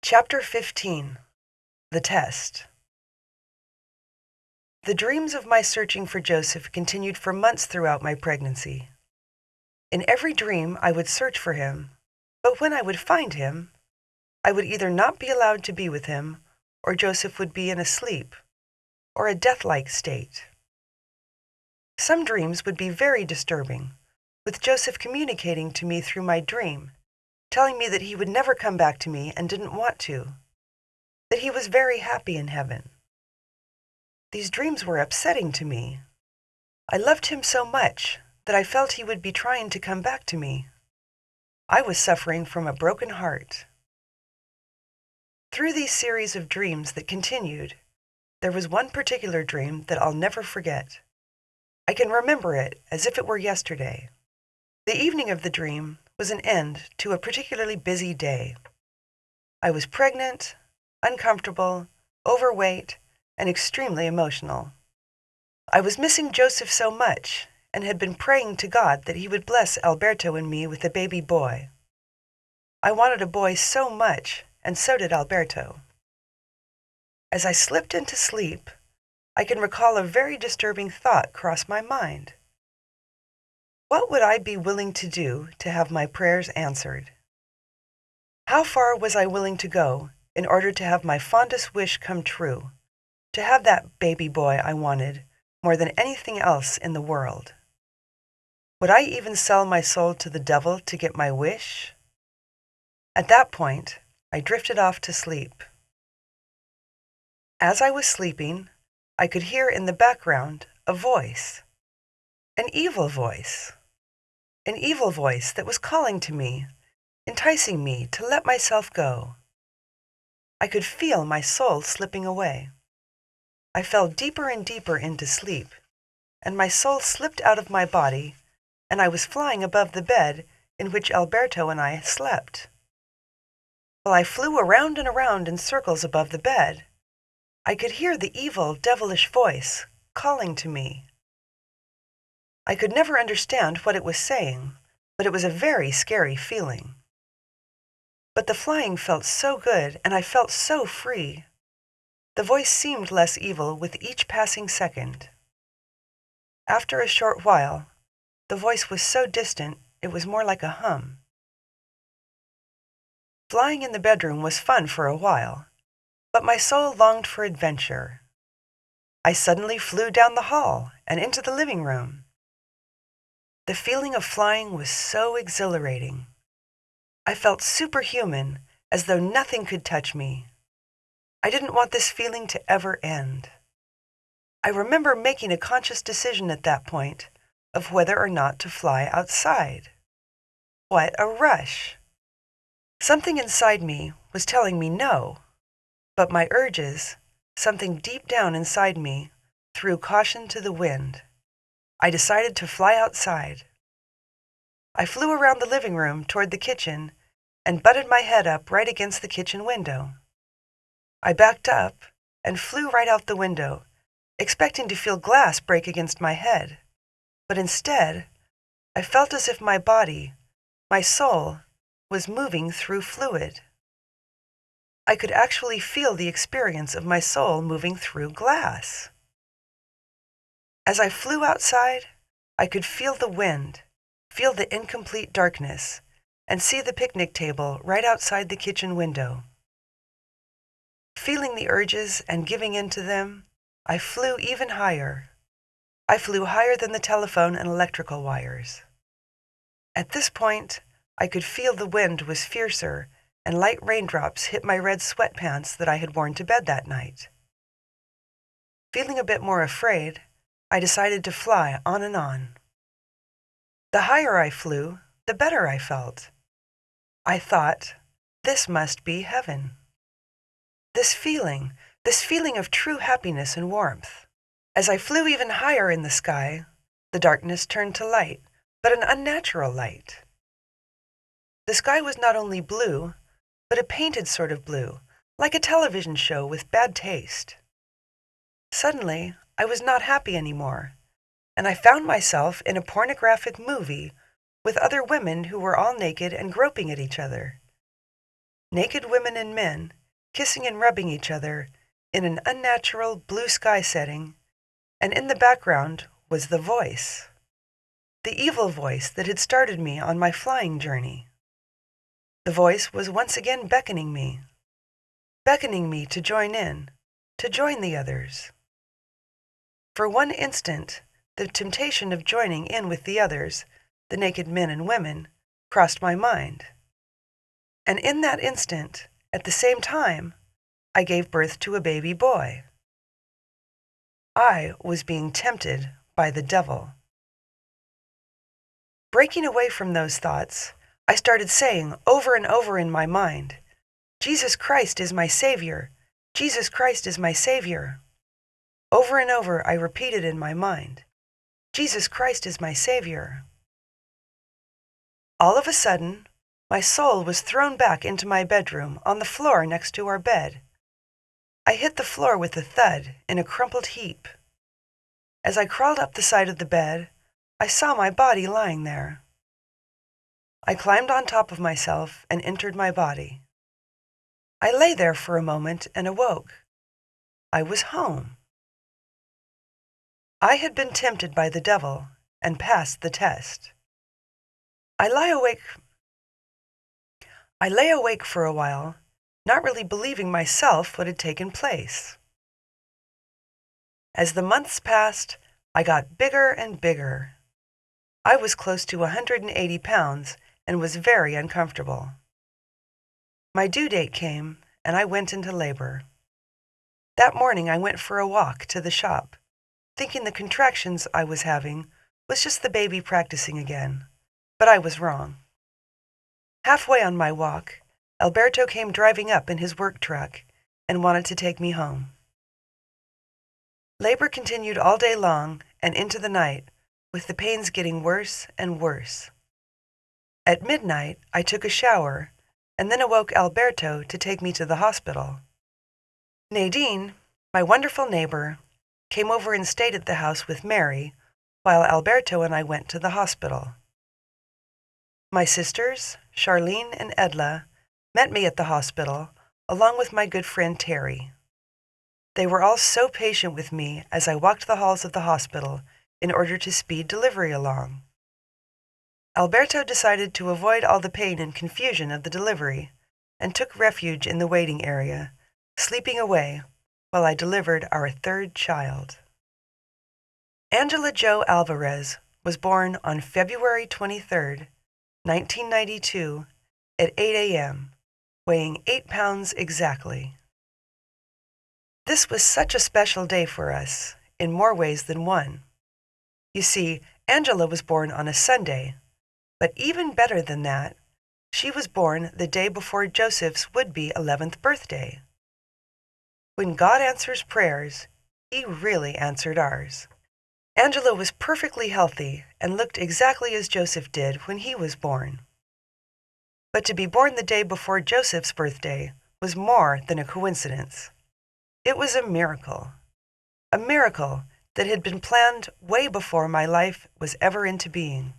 Chapter 15. The Test. The dreams of my searching for Joseph continued for months throughout my pregnancy. In every dream I would search for him, but when I would find him, I would either not be allowed to be with him, or Joseph would be in a sleep, or a death-like state. Some dreams would be very disturbing, with Joseph communicating to me through my dream, telling me that he would never come back to me and didn't want to, that he was very happy in heaven. These dreams were upsetting to me. I loved him so much that I felt he would be trying to come back to me. I was suffering from a broken heart. Through these series of dreams that continued, there was one particular dream that I'll never forget. I can remember it as if it were yesterday. The evening of the dream was an end to a particularly busy day. I was pregnant, uncomfortable, overweight, and extremely emotional. I was missing Joseph so much and had been praying to God that he would bless Alberto and me with a baby boy. I wanted a boy so much, and so did Alberto. As I slipped into sleep, I can recall a very disturbing thought cross my mind. What would I be willing to do to have my prayers answered? How far was I willing to go in order to have my fondest wish come true, to have that baby boy I wanted more than anything else in the world? Would I even sell my soul to the devil to get my wish? At that point, I drifted off to sleep. As I was sleeping, I could hear in the background a voice, an evil voice that was calling to me, enticing me to let myself go. I could feel my soul slipping away. I fell deeper and deeper into sleep, and my soul slipped out of my body, and I was flying above the bed in which Alberto and I slept. While I flew around and around in circles above the bed, I could hear the evil, devilish voice calling to me. I could never understand what it was saying, but it was a very scary feeling. But the flying felt so good, and I felt so free. The voice seemed less evil with each passing second. After a short while, the voice was so distant it was more like a hum. Flying in the bedroom was fun for a while, but my soul longed for adventure. I suddenly flew down the hall and into the living room. The feeling of flying was so exhilarating. I felt superhuman, as though nothing could touch me. I didn't want this feeling to ever end. I remember making a conscious decision at that point of whether or not to fly outside. What a rush! Something inside me was telling me no, but my urges, something deep down inside me, threw caution to the wind. I decided to fly outside. I flew around the living room toward the kitchen and butted my head up right against the kitchen window. I backed up and flew right out the window, expecting to feel glass break against my head. But instead, I felt as if my body, my soul, was moving through fluid. I could actually feel the experience of my soul moving through glass. As I flew outside, I could feel the wind, feel the incomplete darkness, and see the picnic table right outside the kitchen window. Feeling the urges and giving in to them, I flew even higher. I flew higher than the telephone and electrical wires. At this point, I could feel the wind was fiercer and light raindrops hit my red sweatpants that I had worn to bed that night. Feeling a bit more afraid, I decided to fly on and on. The higher I flew, the better I felt. I thought, this must be heaven. This feeling of true happiness and warmth. As I flew even higher in the sky, the darkness turned to light, but an unnatural light. The sky was not only blue, but a painted sort of blue, like a television show with bad taste. Suddenly, I was not happy anymore, and I found myself in a pornographic movie with other women who were all naked and groping at each other. naked women and men, kissing and rubbing each other in an unnatural blue sky setting, and in the background was the voice, the evil voice that had started me on my flying journey. The voice was once again beckoning me to join in, to join the others. For one instant, the temptation of joining in with the others, the naked men and women, crossed my mind. And in that instant, at the same time, I gave birth to a baby boy. I was being tempted by the devil. Breaking away from those thoughts, I started saying over and over in my mind, Jesus Christ is my Savior. Jesus Christ is my Savior. Over and over I repeated in my mind, Jesus Christ is my Savior. All of a sudden, my soul was thrown back into my bedroom on the floor next to our bed. I hit the floor with a thud in a crumpled heap. As I crawled up the side of the bed, I saw my body lying there. I climbed on top of myself and entered my body. I lay there for a moment and awoke. I was home. I had been tempted by the devil and passed the test. I lay awake for a while, not really believing myself what had taken place. As the months passed, I got bigger and bigger. I was close to 180 pounds and was very uncomfortable. My due date came, and I went into labor. That morning I went for a walk to the shop, thinking the contractions I was having was just the baby practicing again, but I was wrong. Halfway on my walk, Alberto came driving up in his work truck and wanted to take me home. Labor continued all day long and into the night, with the pains getting worse and worse. At midnight, I took a shower and then awoke Alberto to take me to the hospital. Nadine, my wonderful neighbor, came over and stayed at the house with Mary, while Alberto and I went to the hospital. My sisters, Charlene and Edla, met me at the hospital, along with my good friend Terry. They were all so patient with me as I walked the halls of the hospital in order to speed delivery along. Alberto decided to avoid all the pain and confusion of the delivery and took refuge in the waiting area, sleeping away while I delivered our third child. Angela Jo Alvarez was born on February 23, 1992, at 8 a.m., weighing 8 pounds exactly. This was such a special day for us, in more ways than one. You see, Angela was born on a Sunday, but even better than that, she was born the day before Joseph's would-be 11th birthday. When God answers prayers, He really answered ours. Angela was perfectly healthy and looked exactly as Joseph did when he was born. But to be born the day before Joseph's birthday was more than a coincidence. It was a miracle that had been planned way before my life was ever into being.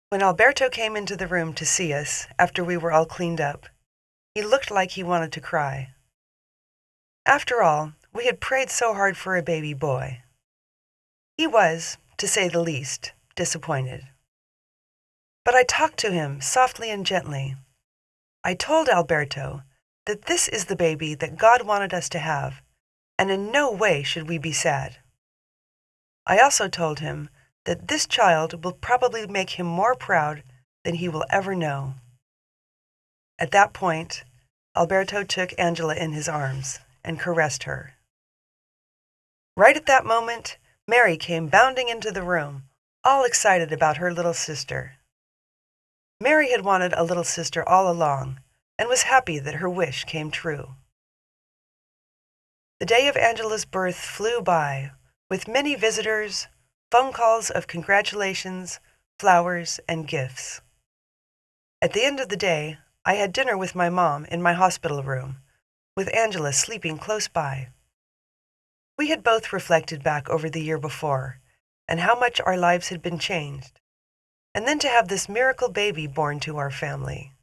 When Alberto came into the room to see us after we were all cleaned up, he looked like he wanted to cry. After all, we had prayed so hard for a baby boy. He was, to say the least, disappointed. But I talked to him softly and gently. I told Alberto that this is the baby that God wanted us to have, and in no way should we be sad. I also told him that this child will probably make him more proud than he will ever know. At that point, Alberto took Angela in his arms and caressed her. Right at that moment, Mary came bounding into the room, all excited about her little sister. Mary had wanted a little sister all along and was happy that her wish came true. The day of Angela's birth flew by, with many visitors, phone calls of congratulations, flowers, and gifts. At the end of the day, I had dinner with my mom in my hospital room, with Angela sleeping close by. We had both reflected back over the year before and how much our lives had been changed, and then to have this miracle baby born to our family.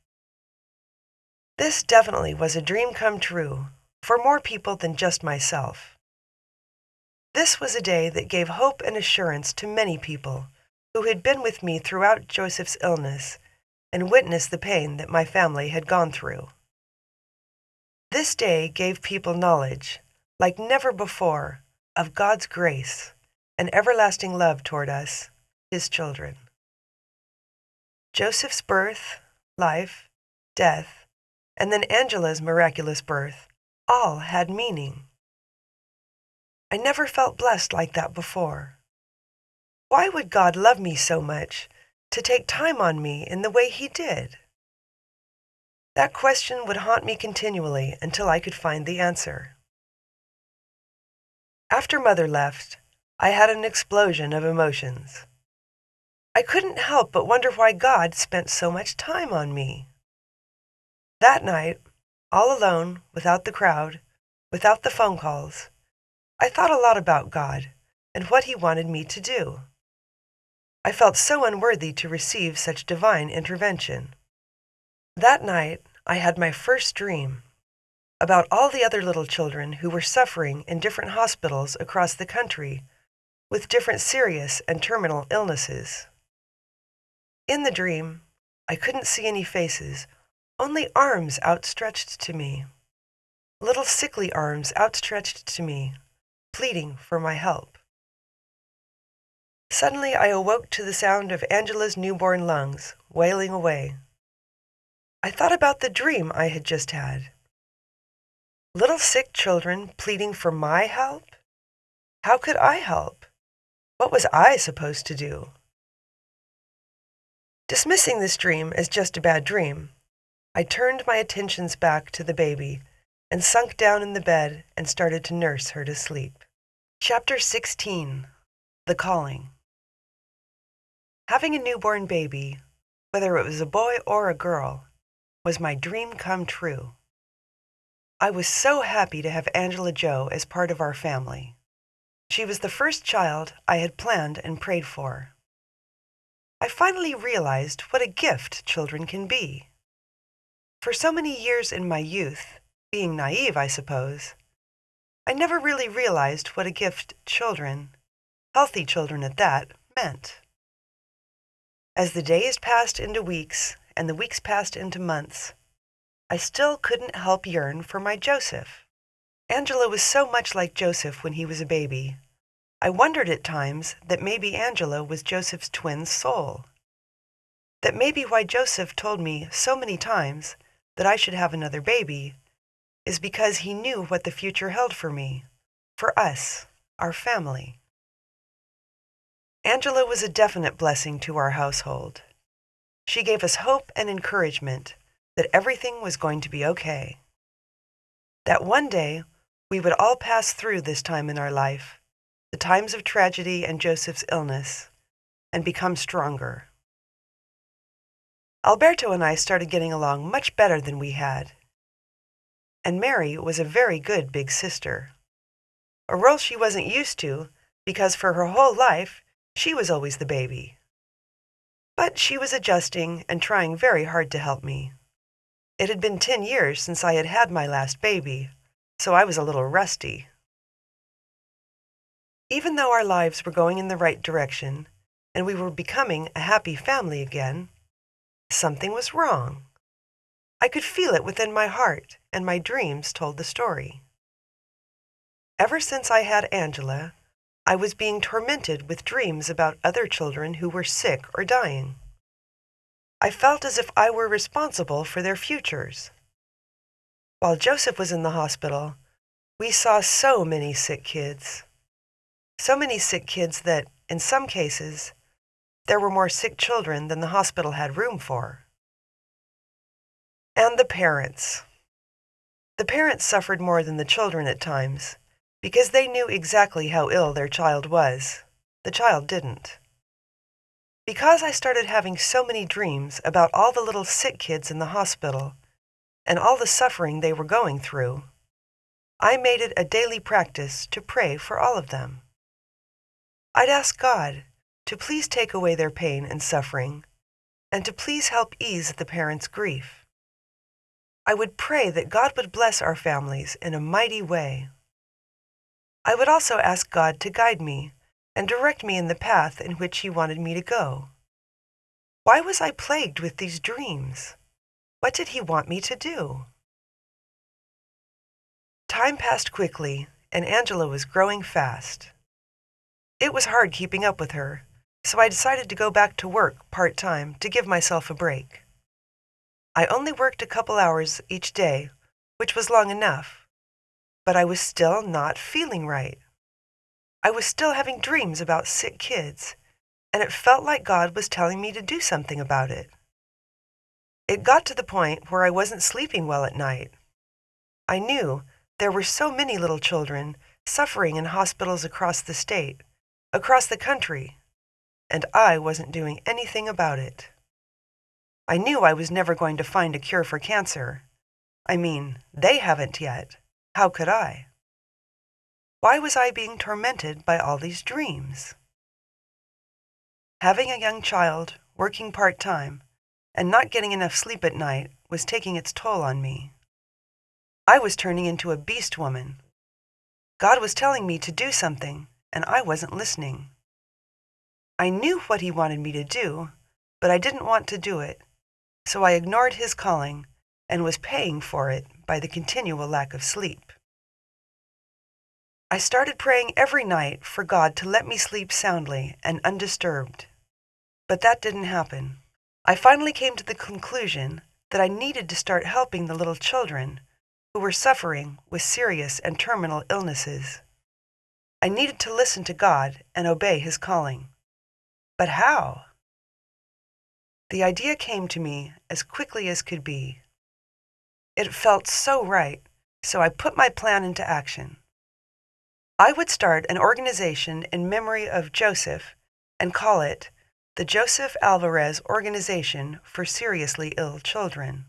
This definitely was a dream come true for more people than just myself. This was a day that gave hope and assurance to many people who had been with me throughout Joseph's illness and witnessed the pain that my family had gone through. This day gave people knowledge, like never before, of God's grace and everlasting love toward us, His children. Joseph's birth, life, death, and then Angela's miraculous birth all had meaning. I never felt blessed like that before. Why would God love me so much to take time on me in the way He did? That question would haunt me continually until I could find the answer. After Mother left, I had an explosion of emotions. I couldn't help but wonder why God spent so much time on me. That night, all alone, without the crowd, without the phone calls, I thought a lot about God and what He wanted me to do. I felt so unworthy to receive such divine intervention. That night, I had my first dream about all the other little children who were suffering in different hospitals across the country with different serious and terminal illnesses. In the dream, I couldn't see any faces, only arms outstretched to me. Little sickly arms outstretched to me, pleading for my help. Suddenly I awoke to the sound of Angela's newborn lungs, wailing away. I thought about the dream I had just had. Little sick children pleading for my help? How could I help? What was I supposed to do? Dismissing this dream as just a bad dream, I turned my attentions back to the baby and sunk down in the bed and started to nurse her to sleep. Chapter 16. The Calling. Having a newborn baby, whether it was a boy or a girl, was my dream come true. I was so happy to have Angela Jo as part of our family. She was the first child I had planned and prayed for. I finally realized what a gift children can be. For so many years in my youth, being naive, I suppose, I never really realized what a gift children, healthy children at that, meant. As the days passed into weeks and the weeks passed into months, I still couldn't help yearn for my Joseph. Angela was so much like Joseph when he was a baby. I wondered at times that maybe Angela was Joseph's twin soul. That maybe why Joseph told me so many times that I should have another baby is because he knew what the future held for me, for us, our family. Angela was a definite blessing to our household. She gave us hope and encouragement that everything was going to be okay. That one day we would all pass through this time in our life, the times of tragedy and Joseph's illness, and become stronger. Alberto and I started getting along much better than we had. And Mary was a very good big sister. A role she wasn't used to because for her whole life she was always the baby. But she was adjusting and trying very hard to help me. It had been 10 years since I had had my last baby, so I was a little rusty. Even though our lives were going in the right direction and we were becoming a happy family again, something was wrong. I could feel it within my heart, and my dreams told the story. Ever since I had Angela, I was being tormented with dreams about other children who were sick or dying. I felt as if I were responsible for their futures. While Joseph was in the hospital, we saw so many sick kids. So many sick kids that, in some cases, there were more sick children than the hospital had room for. And the parents. The parents suffered more than the children at times, because they knew exactly how ill their child was. The child didn't. Because I started having so many dreams about all the little sick kids in the hospital and all the suffering they were going through, I made it a daily practice to pray for all of them. I'd ask God to please take away their pain and suffering, and to please help ease the parents' grief. I would pray that God would bless our families in a mighty way. I would also ask God to guide me and direct me in the path in which He wanted me to go. Why was I plagued with these dreams? What did He want me to do? Time passed quickly, and Angela was growing fast. It was hard keeping up with her, so I decided to go back to work part-time to give myself a break. I only worked a couple hours each day, which was long enough, but I was still not feeling right. I was still having dreams about sick kids, and it felt like God was telling me to do something about it. It got to the point where I wasn't sleeping well at night. I knew there were so many little children suffering in hospitals across the state, across the country, and I wasn't doing anything about it. I knew I was never going to find a cure for cancer. I mean, they haven't yet. How could I? Why was I being tormented by all these dreams? Having a young child, working part-time, and not getting enough sleep at night was taking its toll on me. I was turning into a beast woman. God was telling me to do something, and I wasn't listening. I knew what He wanted me to do, but I didn't want to do it, so I ignored His calling and was paying for it by the continual lack of sleep. I started praying every night for God to let me sleep soundly and undisturbed, but that didn't happen. I finally came to the conclusion that I needed to start helping the little children who were suffering with serious and terminal illnesses. I needed to listen to God and obey His calling. But how? The idea came to me as quickly as could be. It felt so right, so I put my plan into action. I would start an organization in memory of Joseph and call it the Joseph Alvarez Organization for Seriously Ill Children.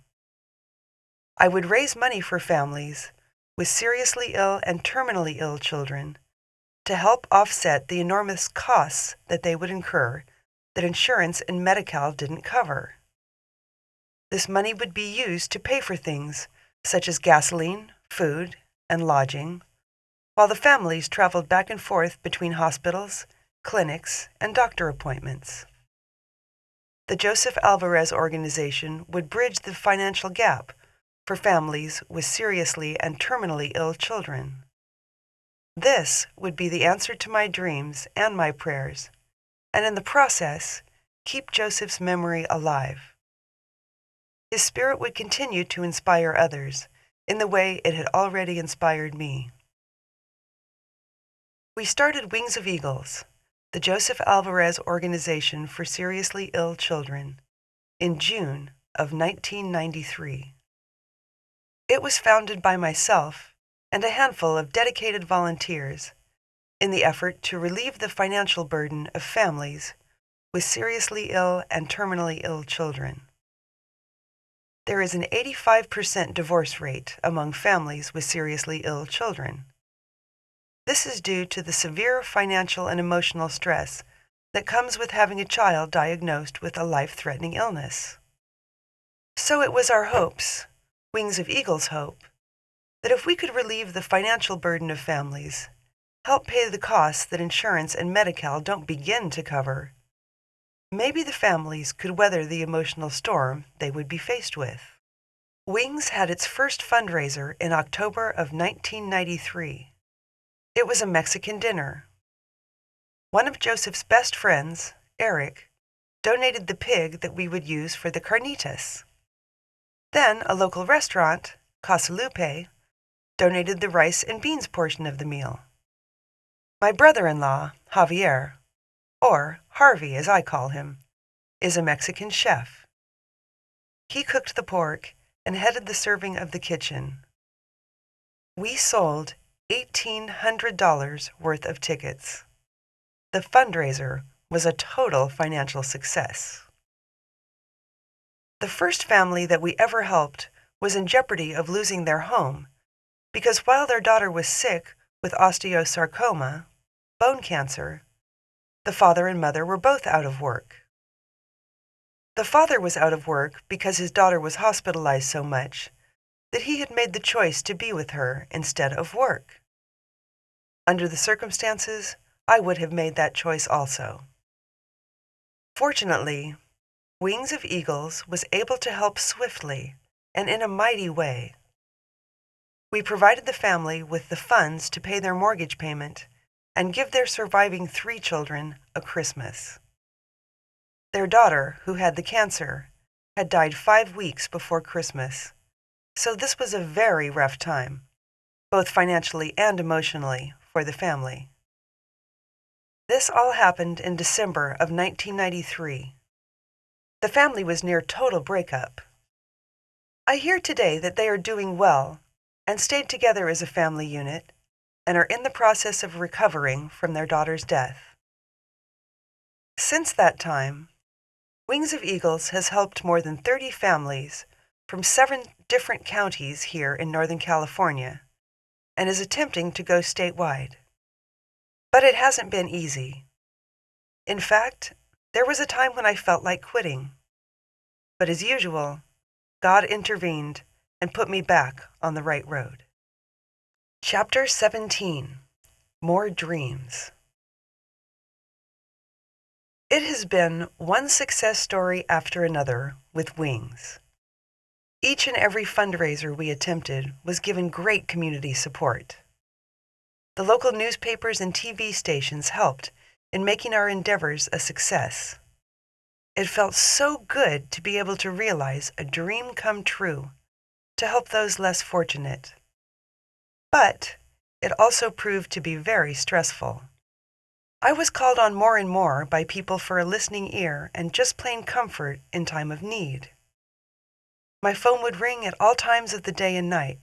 I would raise money for families with seriously ill and terminally ill children to help offset the enormous costs that they would incur that insurance and Medi-Cal didn't cover. This money would be used to pay for things such as gasoline, food, and lodging, while the families traveled back and forth between hospitals, clinics, and doctor appointments. The Joseph Alvarez Organization would bridge the financial gap for families with seriously and terminally ill children. This would be the answer to my dreams and my prayers, and in the process, keep Joseph's memory alive. His spirit would continue to inspire others in the way it had already inspired me. We started Wings of Eagles, the Joseph Alvarez Organization for Seriously Ill Children, in June of 1993. It was founded by myself and a handful of dedicated volunteers in the effort to relieve the financial burden of families with seriously ill and terminally ill children. There is an 85% divorce rate among families with seriously ill children. This is due to the severe financial and emotional stress that comes with having a child diagnosed with a life-threatening illness. So it was our hopes, Wings of Eagles' hope, that if we could relieve the financial burden of families, help pay the costs that insurance and Medi-Cal don't begin to cover, maybe the families could weather the emotional storm they would be faced with. Wings had its first fundraiser in October of 1993. It was a Mexican dinner. One of Joseph's best friends, Eric, donated the pig that we would use for the carnitas. Then a local restaurant, Casa Lupe, donated the rice and beans portion of the meal. My brother-in-law, Javier, or Harvey as I call him, is a Mexican chef. He cooked the pork and headed the serving of the kitchen. We sold $1,800 worth of tickets. The fundraiser was a total financial success. The first family that we ever helped was in jeopardy of losing their home because while their daughter was sick with osteosarcoma, bone cancer, the father and mother were both out of work. The father was out of work because his daughter was hospitalized so much that he had made the choice to be with her instead of work. Under the circumstances, I would have made that choice also. Fortunately, Wings of Eagles was able to help swiftly and in a mighty way. We provided the family with the funds to pay their mortgage payment and give their surviving 3 children a Christmas. Their daughter, who had the cancer, had died 5 weeks before Christmas, so this was a very rough time, both financially and emotionally, for the family. This all happened in December of 1993. The family was near total breakup. I hear today that they are doing well and stayed together as a family unit and are in the process of recovering from their daughter's death. Since that time, Wings of Eagles has helped more than 30 families from 7 different counties here in Northern California and is attempting to go statewide. But it hasn't been easy. In fact, there was a time when I felt like quitting. But as usual, God intervened and put me back on the right road. Chapter 17. More Dreams. It has been one success story after another with Wings. Each and every fundraiser we attempted was given great community support. The local newspapers and TV stations helped in making our endeavors a success. It felt so good to be able to realize a dream come true, to help those less fortunate. But it also proved to be very stressful. I was called on more and more by people for a listening ear and just plain comfort in time of need. My phone would ring at all times of the day and night,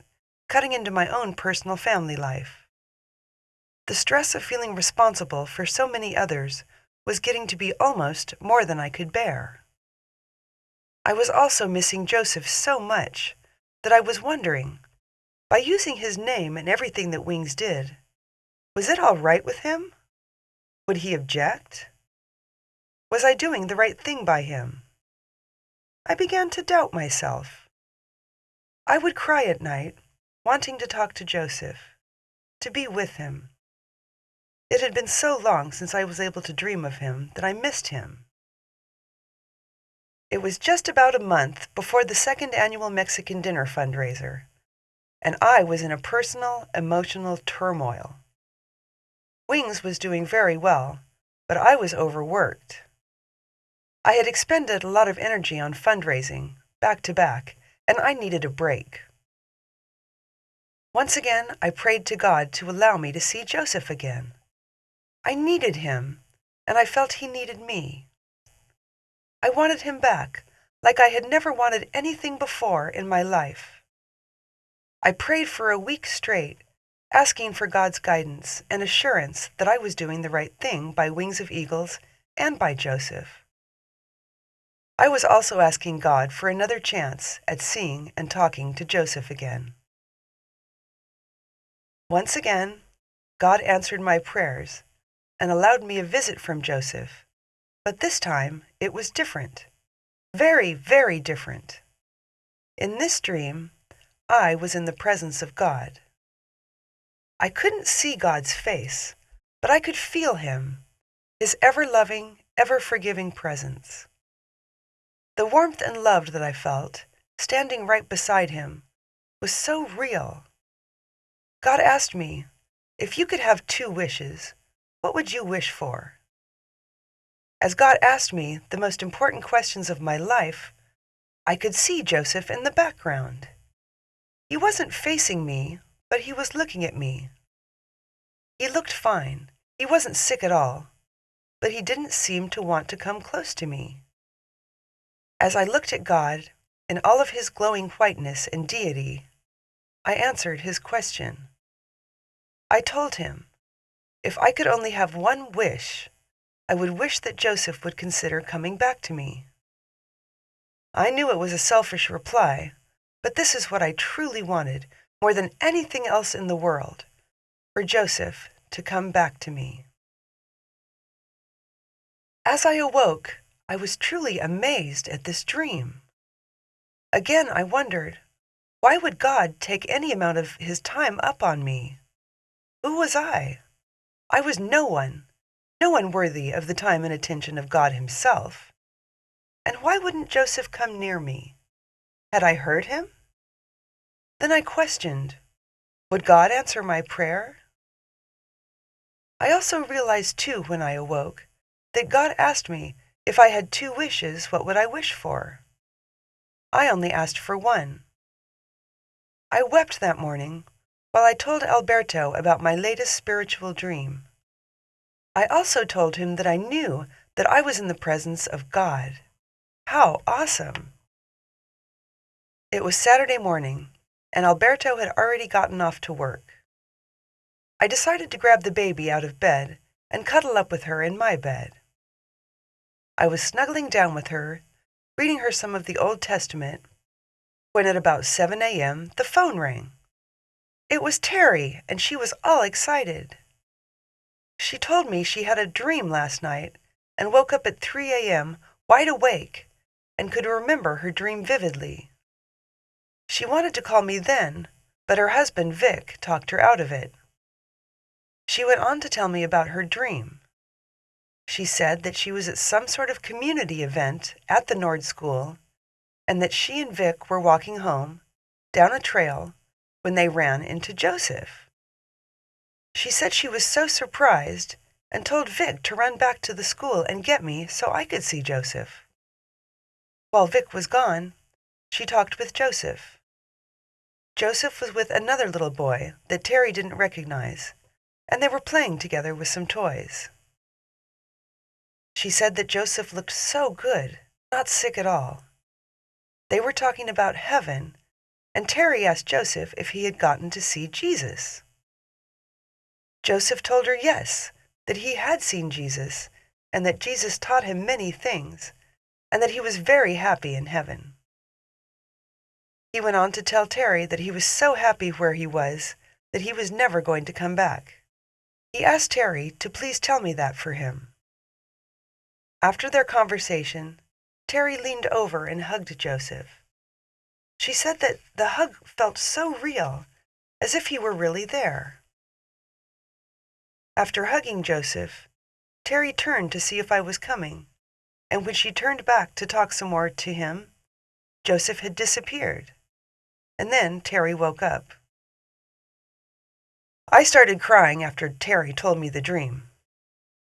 cutting into my own personal family life. The stress of feeling responsible for so many others was getting to be almost more than I could bear. I was also missing Joseph so much that I was wondering, by using his name and everything that Wings did, was it all right with him? Would he object? Was I doing the right thing by him? I began to doubt myself. I would cry at night, wanting to talk to Joseph, to be with him. It had been so long since I was able to dream of him that I missed him. It was just about a month before the second annual Mexican dinner fundraiser, and I was in a personal, emotional turmoil. Wings was doing very well, but I was overworked. I had expended a lot of energy on fundraising, back to back, and I needed a break. Once again, I prayed to God to allow me to see Joseph again. I needed him, and I felt he needed me. I wanted him back, like I had never wanted anything before in my life. I prayed for a week straight, asking for God's guidance and assurance that I was doing the right thing by Wings of Eagles and by Joseph. I was also asking God for another chance at seeing and talking to Joseph again. Once again, God answered my prayers and allowed me a visit from Joseph, but this time it was different. Very, very different. In this dream, I was in the presence of God. I couldn't see God's face, but I could feel him, his ever-loving, ever-forgiving presence. The warmth and love that I felt, standing right beside him, was so real. God asked me, if you could have 2 wishes, what would you wish for? As God asked me the most important questions of my life, I could see Joseph in the background. He wasn't facing me, but he was looking at me. He looked fine. He wasn't sick at all, but he didn't seem to want to come close to me. As I looked at God in all of his glowing whiteness and deity, I answered his question. I told him, if I could only have one wish, I would wish that Joseph would consider coming back to me. I knew it was a selfish reply, but this is what I truly wanted, more than anything else in the world, for Joseph to come back to me. As I awoke, I was truly amazed at this dream. Again, I wondered, Why would God take any amount of his time up on me? Who was I? I was no one worthy of the time and attention of God himself. And why wouldn't Joseph come near me? Had I hurt him? Then I questioned, would God answer my prayer? I also realized too when I awoke that God asked me if I had 2 wishes, what would I wish for? I only asked for one. I wept that morning while I told Alberto about my latest spiritual dream. I also told him that I knew that I was in the presence of God. How awesome! It was Saturday morning, and Alberto had already gotten off to work. I decided to grab the baby out of bed and cuddle up with her in my bed. I was snuggling down with her, reading her some of the Old Testament, when at about 7 a.m. the phone rang. It was Terry, and she was all excited. She told me she had a dream last night and woke up at 3 a.m. wide awake and could remember her dream vividly. She wanted to call me then, but her husband Vic talked her out of it. She went on to tell me about her dream. She said that she was at some sort of community event at the Nord School and that she and Vic were walking home down a trail when they ran into Joseph. She said she was so surprised and told Vic to run back to the school and get me so I could see Joseph. While Vic was gone, she talked with Joseph. Joseph was with another little boy that Terry didn't recognize, and they were playing together with some toys. She said that Joseph looked so good, not sick at all. They were talking about heaven, and Terry asked Joseph if he had gotten to see Jesus. Joseph told her yes, that he had seen Jesus, and that Jesus taught him many things, and that he was very happy in heaven. He went on to tell Terry that he was so happy where he was that he was never going to come back. He asked Terry to please tell me that for him. After their conversation, Terry leaned over and hugged Joseph. She said that the hug felt so real, as if he were really there. After hugging Joseph, Terry turned to see if I was coming, and when she turned back to talk some more to him, Joseph had disappeared. And then Terry woke up. I started crying after Terry told me the dream.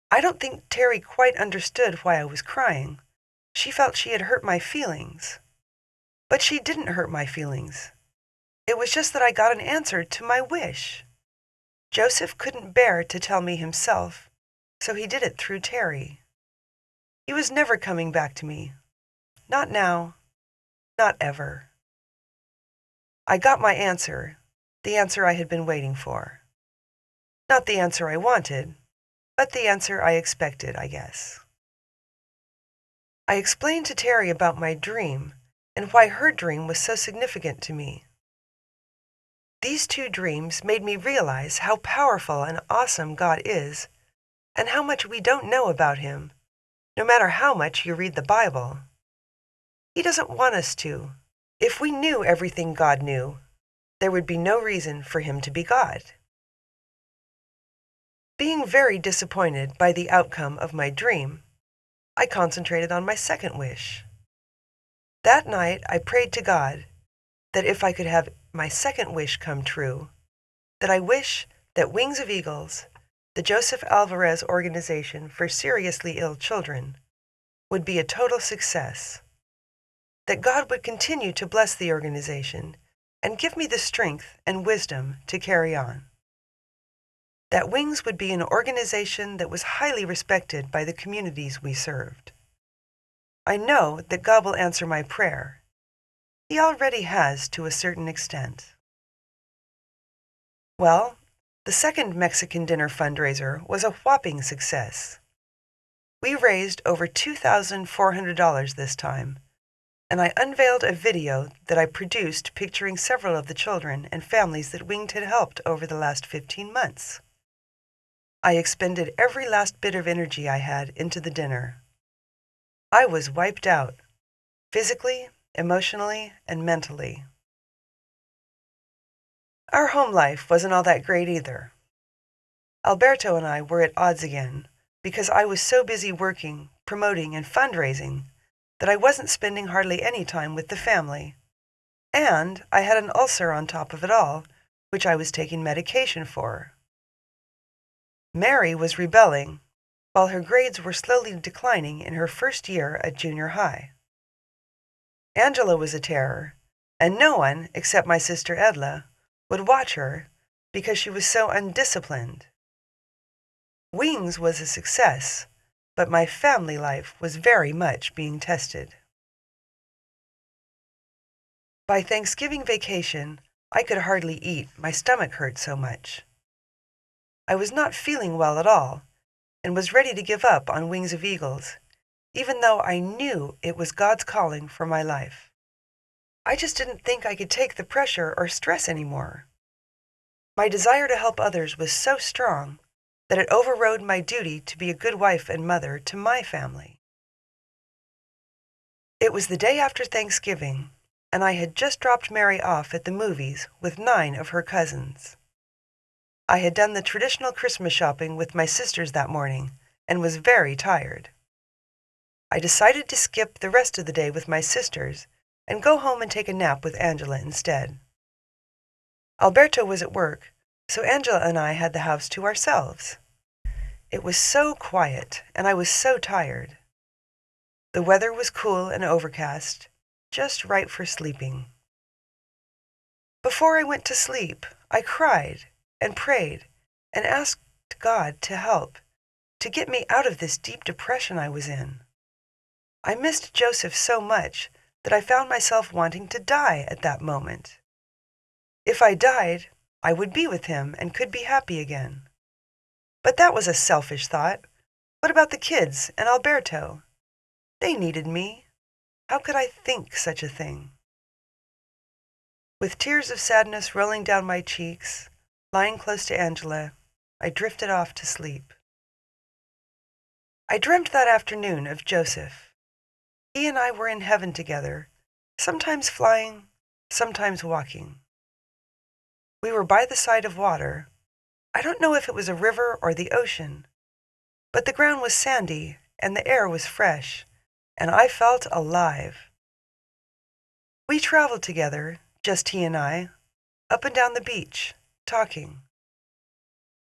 I don't think Terry quite understood why I was crying. She felt she had hurt my feelings. But she didn't hurt my feelings. It was just that I got an answer to my wish. Joseph couldn't bear to tell me himself, so he did it through Terry. He was never coming back to me. Not now. Not ever. I got my answer, the answer I had been waiting for. Not the answer I wanted, but the answer I expected, I guess. I explained to Terry about my dream and why her dream was so significant to me. These 2 dreams made me realize how powerful and awesome God is and how much we don't know about him, no matter how much you read the Bible. He doesn't want us to. If we knew everything God knew, there would be no reason for him to be God. Being very disappointed by the outcome of my dream, I concentrated on my second wish. That night, I prayed to God that if I could have my second wish come true, that I wish that Wings of Eagles, the Joseph Alvarez organization for seriously ill children, would be a total success, that God would continue to bless the organization and give me the strength and wisdom to carry on, that Wings would be an organization that was highly respected by the communities we served. I know that God will answer my prayer. He already has to a certain extent. Well, the second Mexican dinner fundraiser was a whopping success. We raised over $2,400 this time, and I unveiled a video that I produced picturing several of the children and families that Winged had helped over the last 15 months. I expended every last bit of energy I had into the dinner. I was wiped out, physically, emotionally, and mentally. Our home life wasn't all that great either. Alberto and I were at odds again because I was so busy working, promoting, and fundraising that I wasn't spending hardly any time with the family. And I had an ulcer on top of it all, which I was taking medication for. Mary was rebelling, while her grades were slowly declining in her first year at junior high. Angela was a terror, and no one, except my sister Edla, would watch her because she was so undisciplined. Wings was a success, but my family life was very much being tested. By Thanksgiving vacation, I could hardly eat. My stomach hurt so much. I was not feeling well at all and was ready to give up on Wings of Eagles, even though I knew it was God's calling for my life. I just didn't think I could take the pressure or stress anymore. My desire to help others was so strong that it overrode my duty to be a good wife and mother to my family. It was the day after Thanksgiving, and I had just dropped Mary off at the movies with 9 of her cousins. I had done the traditional Christmas shopping with my sisters that morning and was very tired. I decided to skip the rest of the day with my sisters and go home and take a nap with Angela instead. Alberto was at work, so Angela and I had the house to ourselves. It was so quiet, and I was so tired. The weather was cool and overcast, just right for sleeping. Before I went to sleep, I cried and prayed and asked God to help, to get me out of this deep depression I was in. I missed Joseph so much that I found myself wanting to die at that moment. If I died, I would be with him and could be happy again. But that was a selfish thought. What about the kids and Alberto? They needed me. How could I think such a thing? With tears of sadness rolling down my cheeks, lying close to Angela, I drifted off to sleep. I dreamt that afternoon of Joseph. He and I were in heaven together, sometimes flying, sometimes walking. We were by the side of water. I don't know if it was a river or the ocean, but the ground was sandy and the air was fresh, and I felt alive. We traveled together, just he and I, up and down the beach, talking.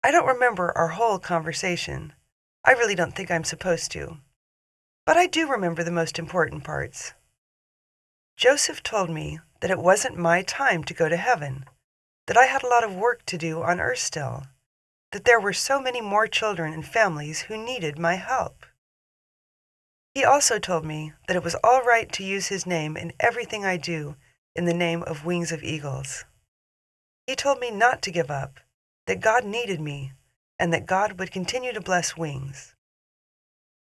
I don't remember our whole conversation. I really don't think I'm supposed to. But I do remember the most important parts. Joseph told me that it wasn't my time to go to heaven, that I had a lot of work to do on earth still, that there were so many more children and families who needed my help. He also told me that it was all right to use his name in everything I do in the name of Wings of Eagles. He told me not to give up, that God needed me, and that God would continue to bless Wings.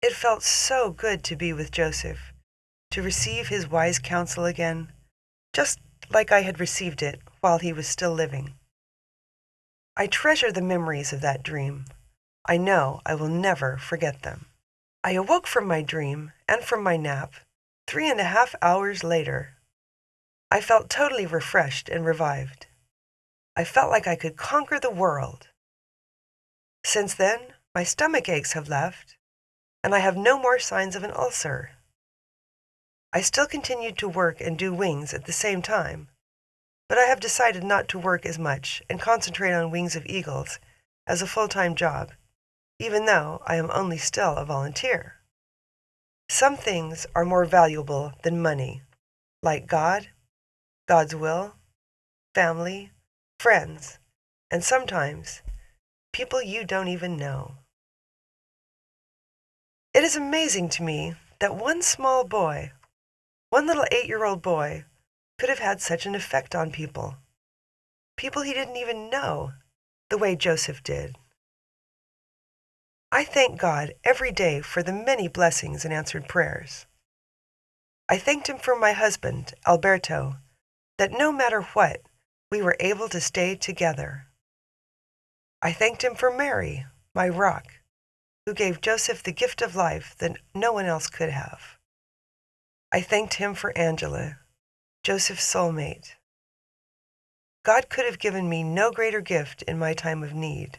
It felt so good to be with Joseph, to receive his wise counsel again, just like I had received it while he was still living. I treasure the memories of that dream. I know I will never forget them. I awoke from my dream and from my nap 3.5 hours later. I felt totally refreshed and revived. I felt like I could conquer the world. Since then, my stomach aches have left, and I have no more signs of an ulcer. I still continued to work and do Wings at the same time, but I have decided not to work as much and concentrate on Wings of Eagles as a full-time job, even though I am only still a volunteer. Some things are more valuable than money, like God, God's will, family, friends, and sometimes people you don't even know. It is amazing to me that one small boy, one little 8-year-old boy, could have had such an effect on people. People he didn't even know, the way Joseph did. I thank God every day for the many blessings and answered prayers. I thanked him for my husband, Alberto, that no matter what, we were able to stay together. I thanked him for Mary, my rock, who gave Joseph the gift of life that no one else could have. I thanked him for Angela, Joseph's soulmate. God could have given me no greater gift in my time of need.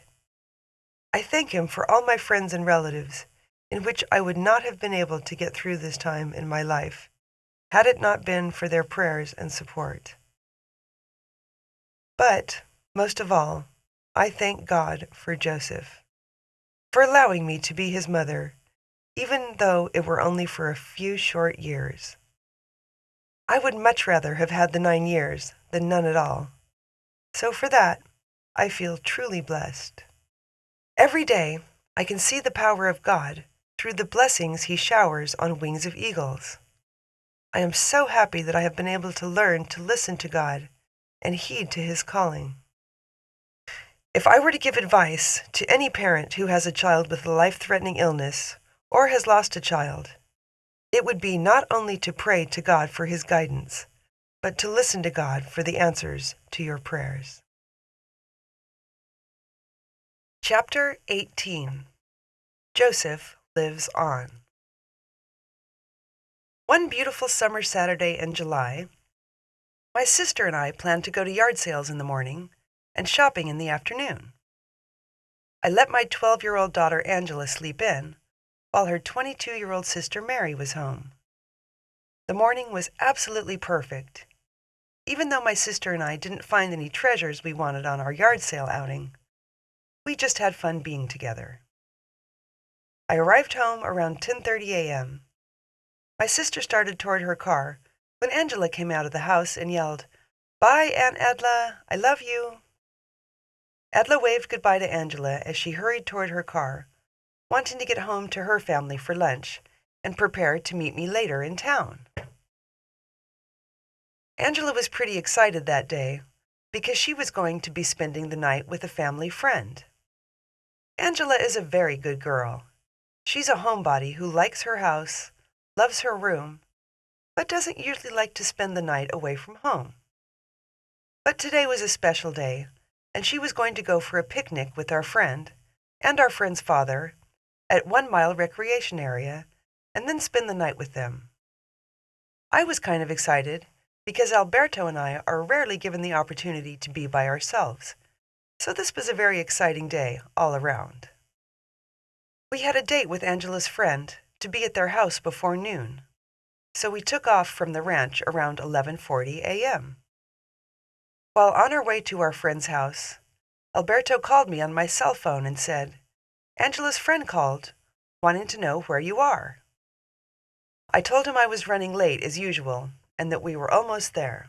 I thank Him for all my friends and relatives, in which I would not have been able to get through this time in my life, had it not been for their prayers and support. But, most of all, I thank God for Joseph, for allowing me to be his mother, even though it were only for a few short years. I would much rather have had the 9 years than none at all. So for that, I feel truly blessed. Every day, I can see the power of God through the blessings He showers on wings of eagles. I am so happy that I have been able to learn to listen to God and heed to His calling. If I were to give advice to any parent who has a child with a life-threatening illness or has lost a child, it would be not only to pray to God for His guidance, but to listen to God for the answers to your prayers. Chapter 18. Joseph Lives On. One beautiful summer Saturday in July, my sister and I planned to go to yard sales in the morning and shopping in the afternoon. I let my 12-year-old daughter Angela sleep in, while her 22-year-old sister Mary was home. The morning was absolutely perfect. Even though my sister and I didn't find any treasures we wanted on our yard sale outing, we just had fun being together. I arrived home around 10:30 a.m. My sister started toward her car when Angela came out of the house and yelled, "Bye, Aunt Edla, I love you." Edla waved goodbye to Angela as she hurried toward her car, wanting to get home to her family for lunch and prepare to meet me later in town. Angela was pretty excited that day because she was going to be spending the night with a family friend. Angela is a very good girl. She's a homebody who likes her house, loves her room, but doesn't usually like to spend the night away from home. But today was a special day, and she was going to go for a picnic with our friend and our friend's father at 1 Mile Recreation Area and then spend the night with them. I was kind of excited because Alberto and I are rarely given the opportunity to be by ourselves, so this was a very exciting day all around. We had a date with Angela's friend to be at their house before noon, so we took off from the ranch around 11:40 a.m. While on our way to our friend's house, Alberto called me on my cell phone and said, "Angela's friend called, wanting to know where you are." I told him I was running late as usual and that we were almost there.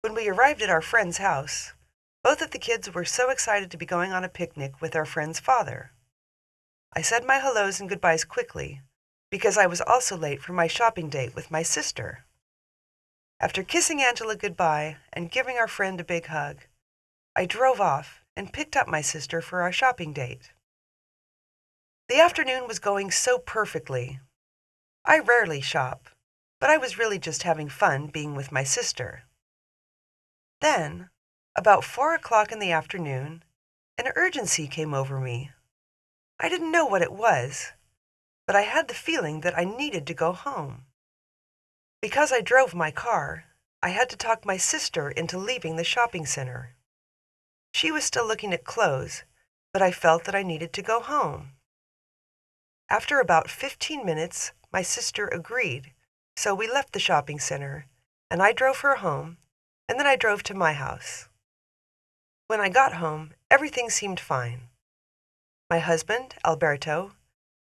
When we arrived at our friend's house, both of the kids were so excited to be going on a picnic with our friend's father. I said my hellos and goodbyes quickly because I was also late for my shopping date with my sister. After kissing Angela goodbye and giving our friend a big hug, I drove off and picked up my sister for our shopping date. The afternoon was going so perfectly. I rarely shop, but I was really just having fun being with my sister. Then, about 4 o'clock in the afternoon, an urgency came over me. I didn't know what it was, but I had the feeling that I needed to go home. Because I drove my car, I had to talk my sister into leaving the shopping center. She was still looking at clothes, but I felt that I needed to go home. After about 15 minutes, my sister agreed, so we left the shopping center, and I drove her home, and then I drove to my house. When I got home, everything seemed fine. My husband, Alberto,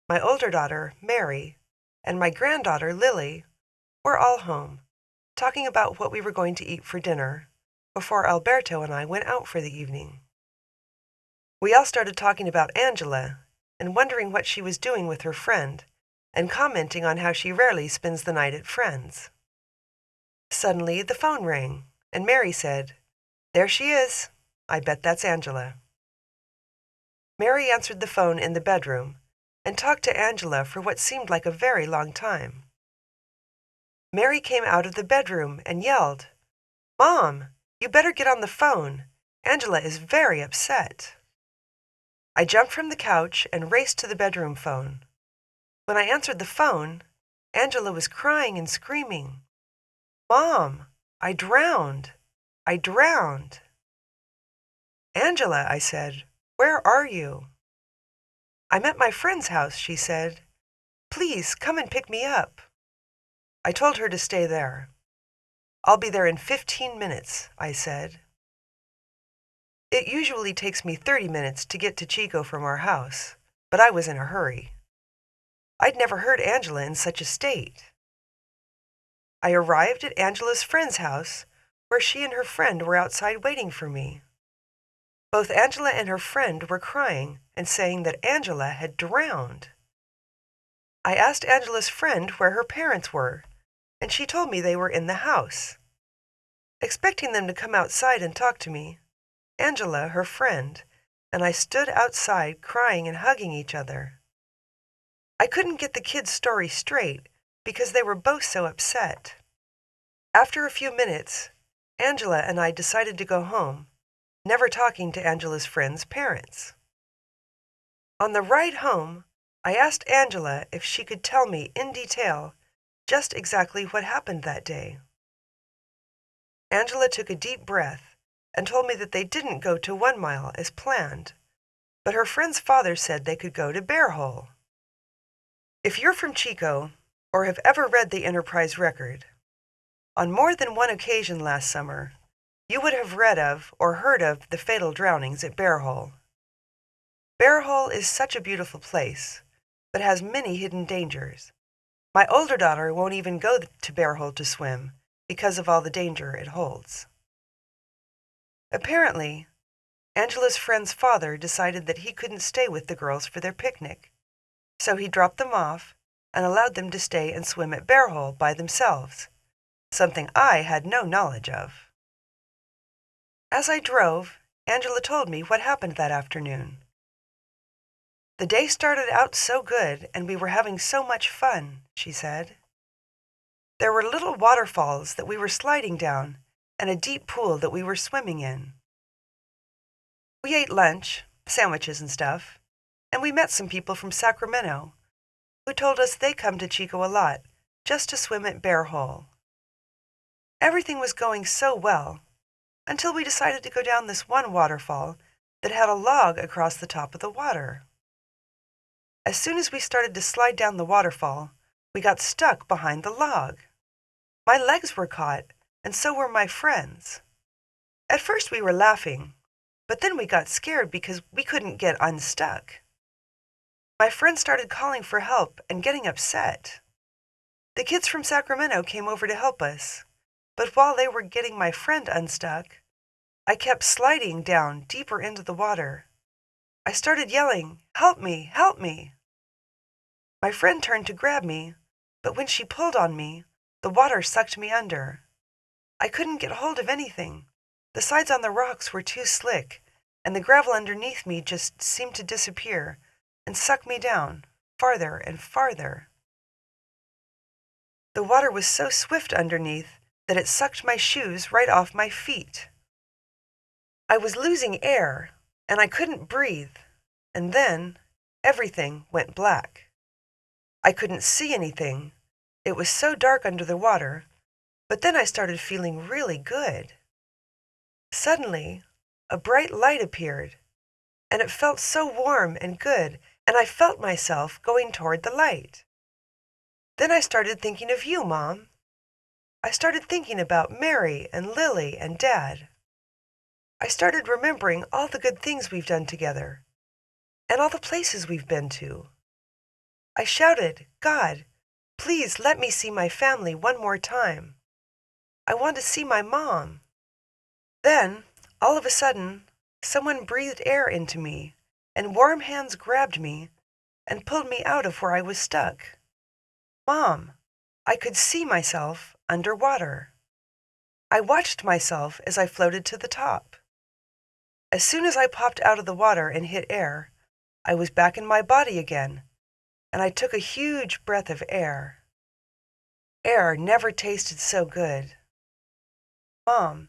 my older daughter, Mary, and my granddaughter, Lily, were all home, talking about what we were going to eat for dinner, before Alberto and I went out for the evening. We all started talking about Angela and wondering what she was doing with her friend, and commenting on how she rarely spends the night at friends. Suddenly, the phone rang, and Mary said, "There she is. I bet that's Angela." Mary answered the phone in the bedroom and talked to Angela for what seemed like a very long time. Mary came out of the bedroom and yelled, "Mom, you better get on the phone. Angela is very upset." I jumped from the couch and raced to the bedroom phone. When I answered the phone, Angela was crying and screaming, "Mom, I drowned. I drowned. Angela, I said, where are you? I'm at my friend's house, she said. Please come and pick me up. I told her to stay there. I'll be there in 15 minutes, I said. It usually takes me 30 minutes to get to Chico from our house, but I was in a hurry. I'd never heard Angela in such a state. I arrived at Angela's friend's house, where she and her friend were outside waiting for me. Both Angela and her friend were crying and saying that Angela had drowned. I asked Angela's friend where her parents were, and she told me they were in the house. Expecting them to come outside and talk to me, Angela, her friend, and I stood outside crying and hugging each other. I couldn't get the kids' story straight because they were both so upset. After a few minutes, Angela and I decided to go home, never talking to Angela's friend's parents. On the ride home, I asked Angela if she could tell me in detail just exactly what happened that day. Angela took a deep breath and told me that they didn't go to 1 Mile as planned, but her friend's father said they could go to Bear Hole. If you're from Chico or have ever read the Enterprise record, on more than one occasion last summer, you would have read of or heard of the fatal drownings at Bear Hole. Bear Hole is such a beautiful place, but has many hidden dangers. My older daughter won't even go to Bear Hole to swim because of all the danger it holds. Apparently, Angela's friend's father decided that he couldn't stay with the girls for their picnic, so he dropped them off and allowed them to stay and swim at Bear Hole by themselves, something I had no knowledge of. As I drove, Angela told me what happened that afternoon. The day started out so good and we were having so much fun, she said. There were little waterfalls that we were sliding down and a deep pool that we were swimming in. We ate lunch, sandwiches and stuff, and we met some people from Sacramento who told us they come to Chico a lot just to swim at Bear Hole. Everything was going so well until we decided to go down this one waterfall that had a log across the top of the water. As soon as we started to slide down the waterfall, we got stuck behind the log. My legs were caught, and so were my friends. At first we were laughing, but then we got scared because we couldn't get unstuck. My friend started calling for help and getting upset. The kids from Sacramento came over to help us, but while they were getting my friend unstuck, I kept sliding down deeper into the water. I started yelling, "Help me! Help me!" My friend turned to grab me, but when she pulled on me, the water sucked me under. I couldn't get hold of anything. The sides on the rocks were too slick, and the gravel underneath me just seemed to disappear and suck me down farther and farther. The water was so swift underneath that it sucked my shoes right off my feet. I was losing air, and I couldn't breathe, and then everything went black. I couldn't see anything. It was so dark under the water, but then I started feeling really good. Suddenly, a bright light appeared, and it felt so warm and good, and I felt myself going toward the light. Then I started thinking of you, Mom. I started thinking about Mary and Lily and Dad. I started remembering all the good things we've done together, and all the places we've been to. I shouted, "God, please let me see my family one more time. I want to see my mom." Then, all of a sudden, someone breathed air into me, and warm hands grabbed me and pulled me out of where I was stuck. Mom, I could see myself underwater. I watched myself as I floated to the top. As soon as I popped out of the water and hit air, I was back in my body again, and I took a huge breath of air. Air never tasted so good. Mom,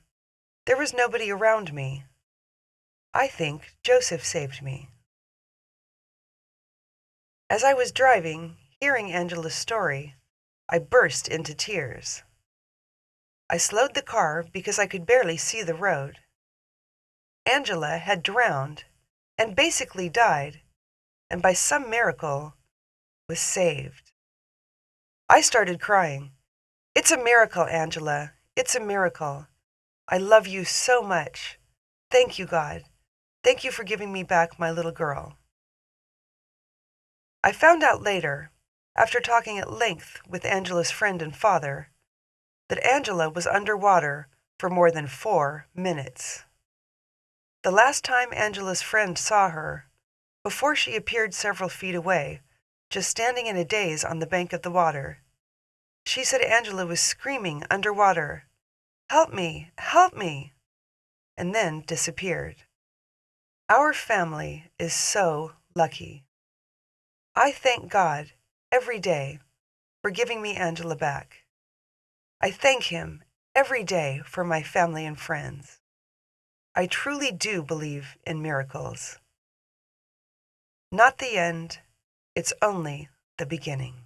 there was nobody around me. I think Joseph saved me. As I was driving, hearing Angela's story, I burst into tears. I slowed the car because I could barely see the road. Angela had drowned and basically died, and by some miracle was saved. I started crying. It's a miracle, Angela. It's a miracle. I love you so much. Thank you, God. Thank you for giving me back my little girl. I found out later, after talking at length with Angela's friend and father, that Angela was underwater for more than 4 minutes. The last time Angela's friend saw her, before she appeared several feet away, just standing in a daze on the bank of the water, she said Angela was screaming underwater, "Help me! Help me!" and then disappeared. Our family is so lucky. I thank God every day for giving me Angela back. I thank Him every day for my family and friends. I truly do believe in miracles. Not the end, it's only the beginning.